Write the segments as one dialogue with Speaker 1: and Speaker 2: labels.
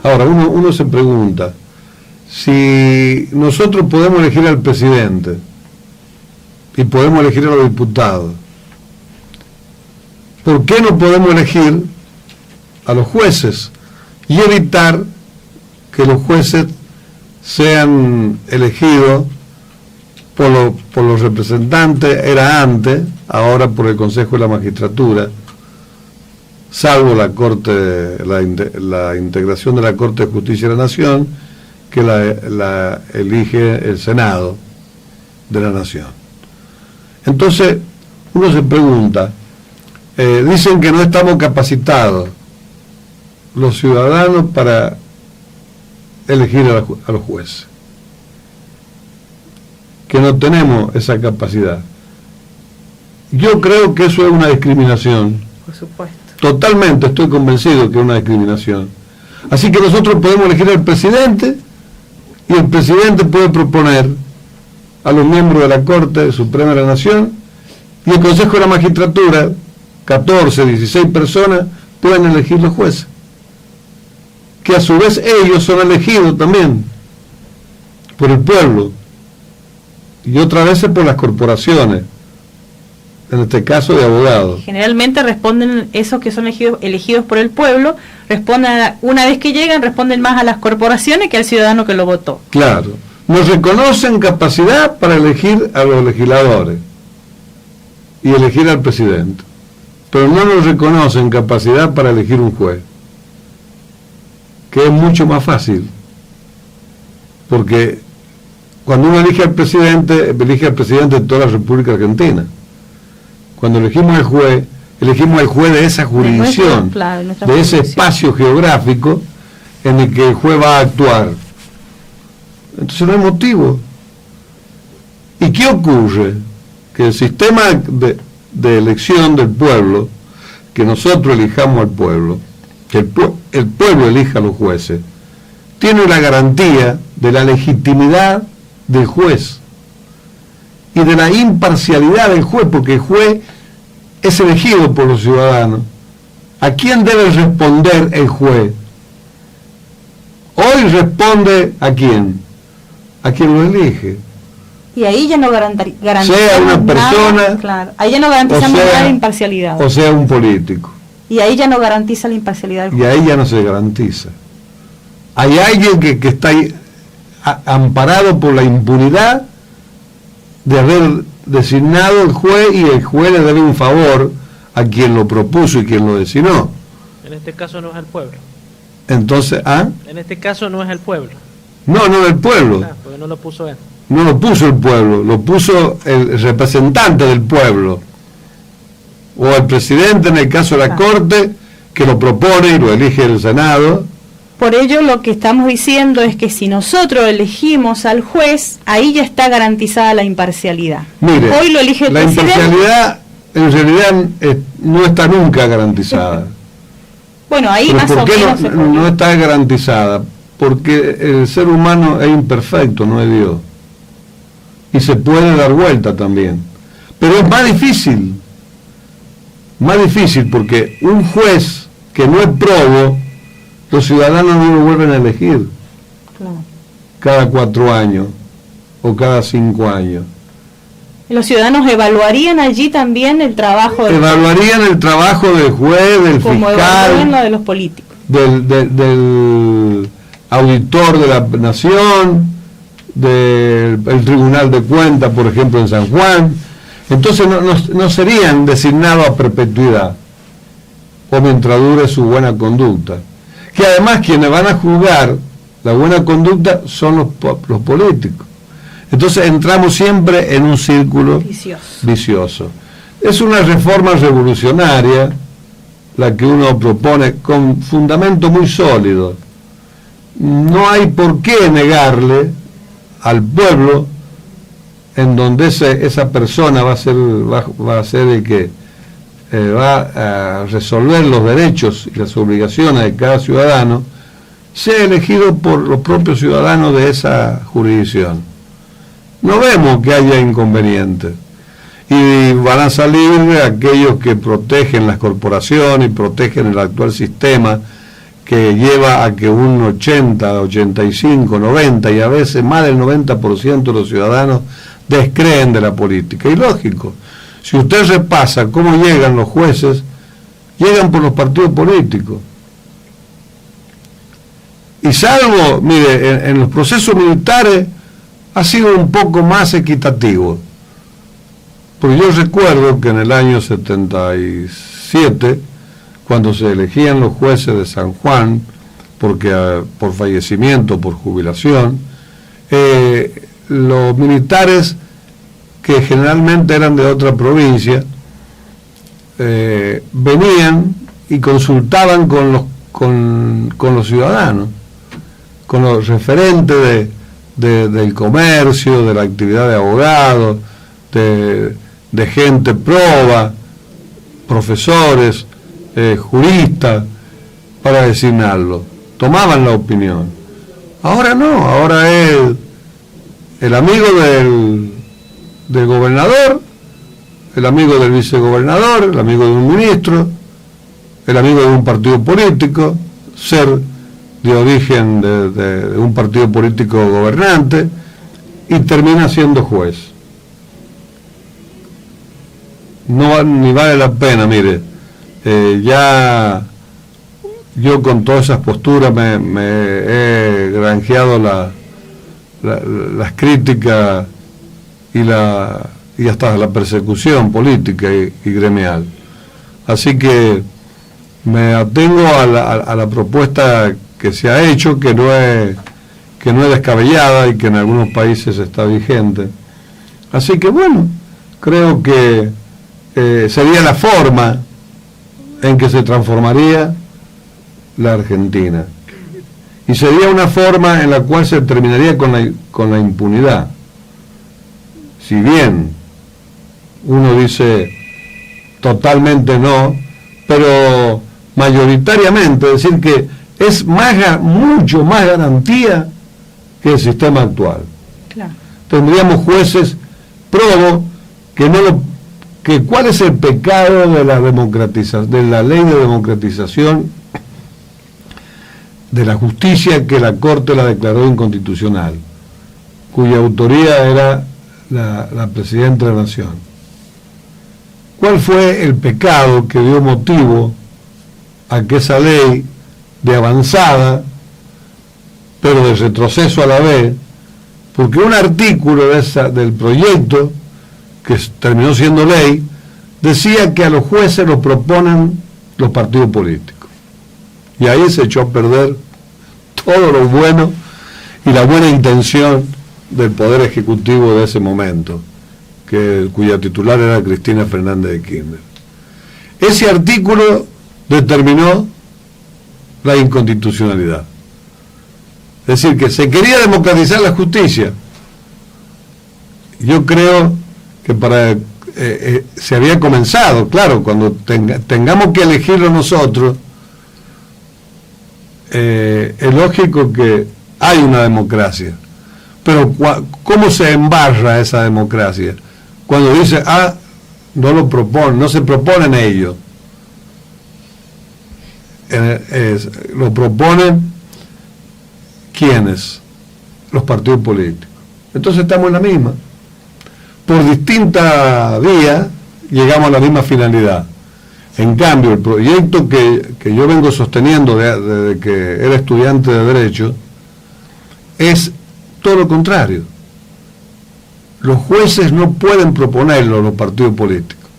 Speaker 1: Ahora, uno se pregunta, si nosotros podemos elegir al presidente y podemos elegir a los diputados, ¿por qué no podemos elegir a los jueces y evitar que los jueces sean elegidos por los representantes? Era antes, ahora por el Consejo de la Magistratura, salvo la Corte, la integración de la Corte de Justicia de la Nación, que la elige el Senado de la Nación. Entonces, uno se pregunta, dicen que no estamos capacitados los ciudadanos para elegir a los jueces, que no tenemos esa capacidad. Yo creo que eso es una discriminación.
Speaker 2: Por supuesto.
Speaker 1: Totalmente, estoy convencido que es una discriminación. Así que nosotros podemos elegir al presidente y el presidente puede proponer a los miembros de la Corte Suprema de la Nación, y el Consejo de la Magistratura, 14, 16 personas, pueden elegir los jueces, que a su vez ellos son elegidos también por el pueblo y otras veces por las corporaciones, en este caso de abogados.
Speaker 2: Generalmente responden esos que son elegidos por el pueblo, responden una vez que llegan, responden más a las corporaciones que al ciudadano que lo votó.
Speaker 1: Claro, nos reconocen capacidad para elegir a los legisladores y elegir al presidente, pero no nos reconocen capacidad para elegir un juez, que es mucho más fácil, porque cuando uno elige al presidente de toda la República Argentina. Cuando elegimos al juez de esa jurisdicción, de ese espacio geográfico en el que el juez va a actuar. Entonces no hay motivo. ¿Y qué ocurre? Que el sistema de elección del pueblo, que nosotros elijamos al pueblo, que el pueblo elija a los jueces, tiene la garantía de la legitimidad del juez y de la imparcialidad del juez, porque el juez es elegido por los ciudadanos. ¿A quién debe responder el juez? Hoy responde ¿a quién? A quien lo elige.
Speaker 2: Y ahí ya no garantizamos
Speaker 1: sea una persona,
Speaker 2: nada, claro, ahí ya no garantizamos nada de imparcialidad.
Speaker 1: O sea un político.
Speaker 2: Y ahí ya no garantiza la imparcialidad del juez.
Speaker 1: Y ahí ya no se garantiza. Hay alguien que está ahí, amparado por la impunidad de haber designado el juez, y el juez le debe un favor a quien lo propuso y quien lo designó.
Speaker 3: En este caso no es el pueblo.
Speaker 1: Entonces,
Speaker 3: En este caso no es el pueblo.
Speaker 1: No es el pueblo.
Speaker 3: Porque no lo puso él.
Speaker 1: No lo puso el pueblo, lo puso el representante del pueblo, o el presidente en el caso de la Corte, que lo propone y lo elige el Senado.
Speaker 2: Por ello lo que estamos diciendo es que si nosotros elegimos al juez, ahí ya está garantizada la imparcialidad.
Speaker 1: Mire,
Speaker 2: hoy lo elige el presidente.
Speaker 1: La imparcialidad en realidad no está nunca garantizada.
Speaker 2: Bueno, ahí
Speaker 1: ¿pero
Speaker 2: más
Speaker 1: por
Speaker 2: o
Speaker 1: qué
Speaker 2: menos
Speaker 1: no está garantizada? Porque el ser humano es imperfecto, no es Dios. Y se puede dar vuelta también. Pero es más difícil porque un juez que no es probo, los ciudadanos no lo vuelven a elegir.
Speaker 2: Claro.
Speaker 1: Cada 4 años o cada 5 años.
Speaker 2: Los ciudadanos evaluarían allí también el trabajo del
Speaker 1: el trabajo del juez, del
Speaker 2: como
Speaker 1: fiscal,
Speaker 2: lo de los políticos,
Speaker 1: del auditor de la nación, del Tribunal de Cuentas, por ejemplo, en San Juan. Entonces no serían designados a perpetuidad o mientras dure su buena conducta, que además quienes van a juzgar la buena conducta son los políticos. Entonces entramos siempre en un círculo vicioso. Es una reforma revolucionaria la que uno propone, con fundamento muy sólido. No hay por qué negarle al pueblo, en donde esa persona va a ser el que va a resolver los derechos y las obligaciones de cada ciudadano, sea elegido por los propios ciudadanos de esa jurisdicción. No vemos que haya inconvenientes, y van a salir aquellos que protegen las corporaciones y protegen el actual sistema, que lleva a que un 80, 85, 90 y a veces más del 90% de los ciudadanos descreen de la política. Y lógico, si usted repasa cómo llegan los jueces, llegan por los partidos políticos. Y salvo, mire, en los procesos militares ha sido un poco más equitativo. Porque yo recuerdo que en el año 77, cuando se elegían los jueces de San Juan, porque por fallecimiento, por jubilación, los militares que generalmente eran de otra provincia, venían y consultaban con los ciudadanos, con los referentes del comercio, de la actividad de abogados, de gente proba, profesores, juristas, para designarlo. Tomaban la opinión. Ahora no, ahora es el amigo del gobernador, el amigo del vicegobernador, el amigo de un ministro, el amigo de un partido político, ser de origen de un partido político gobernante, y termina siendo juez. Ni vale la pena, mire, ya yo con todas esas posturas me he granjeado las críticas y hasta la persecución política y gremial. Así que me atengo a la propuesta que se ha hecho, que no es descabellada y que en algunos países está vigente. Así que bueno, creo que sería la forma en que se transformaría la Argentina, y sería una forma en la cual se terminaría con la impunidad. Si bien uno dice totalmente no, pero mayoritariamente, es decir, que es mucho más garantía que el sistema actual.
Speaker 2: Claro.
Speaker 1: Tendríamos jueces probos que ¿cuál es el pecado de la ley de democratización de la justicia, que la Corte la declaró inconstitucional, cuya autoría era la Presidenta de la Nación? ¿Cuál fue el pecado que dio motivo a que esa ley de avanzada, pero de retroceso a la vez, porque un artículo del proyecto, que terminó siendo ley, decía que a los jueces los proponen los partidos políticos? Y ahí se echó a perder todo lo bueno y la buena intención del Poder Ejecutivo de ese momento, cuya titular era Cristina Fernández de Kirchner. Ese artículo determinó la inconstitucionalidad. Es decir, que se quería democratizar la justicia. Yo creo que se había comenzado, claro, cuando tengamos que elegirlo nosotros, es lógico que hay una democracia, pero ¿cómo se embarra esa democracia? Cuando dice, no se proponen ellos, lo proponen ¿quiénes? Los partidos políticos. Entonces estamos en la misma. Por distintas vías llegamos a la misma finalidad. En cambio, el proyecto que yo vengo sosteniendo desde que era estudiante de Derecho es todo lo contrario. Los jueces no pueden proponerlo a los partidos políticos.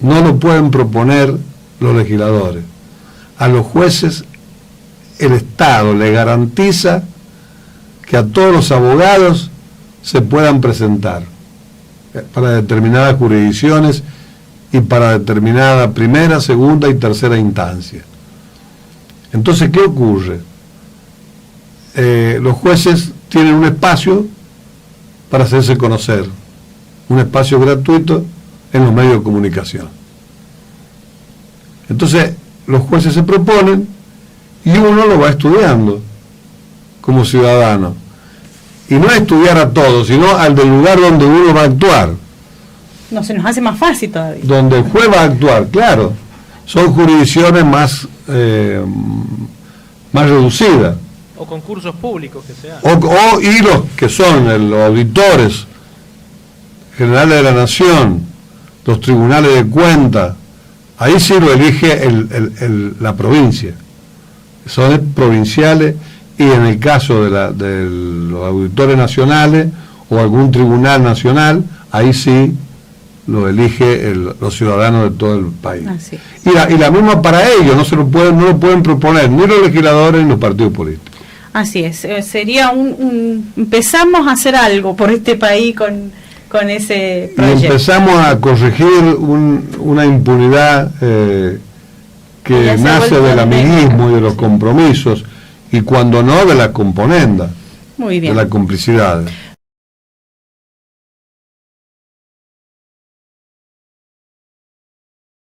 Speaker 1: No lo pueden proponer los legisladores. A los jueces el Estado le garantiza que a todos los abogados se puedan presentar para determinadas jurisdicciones y para determinada primera, segunda y tercera instancia. Entonces, ¿qué ocurre? Los jueces tienen un espacio para hacerse conocer, un espacio gratuito en los medios de comunicación. Entonces, los jueces se proponen y uno lo va estudiando como ciudadano. Y no estudiar a todos, sino al del lugar donde uno va a actuar.
Speaker 2: No, se nos hace más fácil todavía.
Speaker 1: Donde el juez va a actuar, claro. son jurisdicciones más reducidas.
Speaker 3: O concursos públicos que sean.
Speaker 1: Y los que son los auditores generales de la Nación, los tribunales de cuentas, ahí sí lo elige la provincia. Son provinciales, y en el caso de los auditores nacionales o algún tribunal nacional, ahí sí lo elige los ciudadanos de todo el país.
Speaker 2: Así.
Speaker 1: Y la misma para ellos, no lo pueden proponer ni los legisladores ni los partidos políticos.
Speaker 2: Así es, sería empezamos a hacer algo por este país con ese proyecto.
Speaker 1: Y empezamos a corregir una impunidad que nace del amiguismo y de los compromisos, y cuando no, de la componenda,
Speaker 2: Muy bien.
Speaker 1: de la complicidad.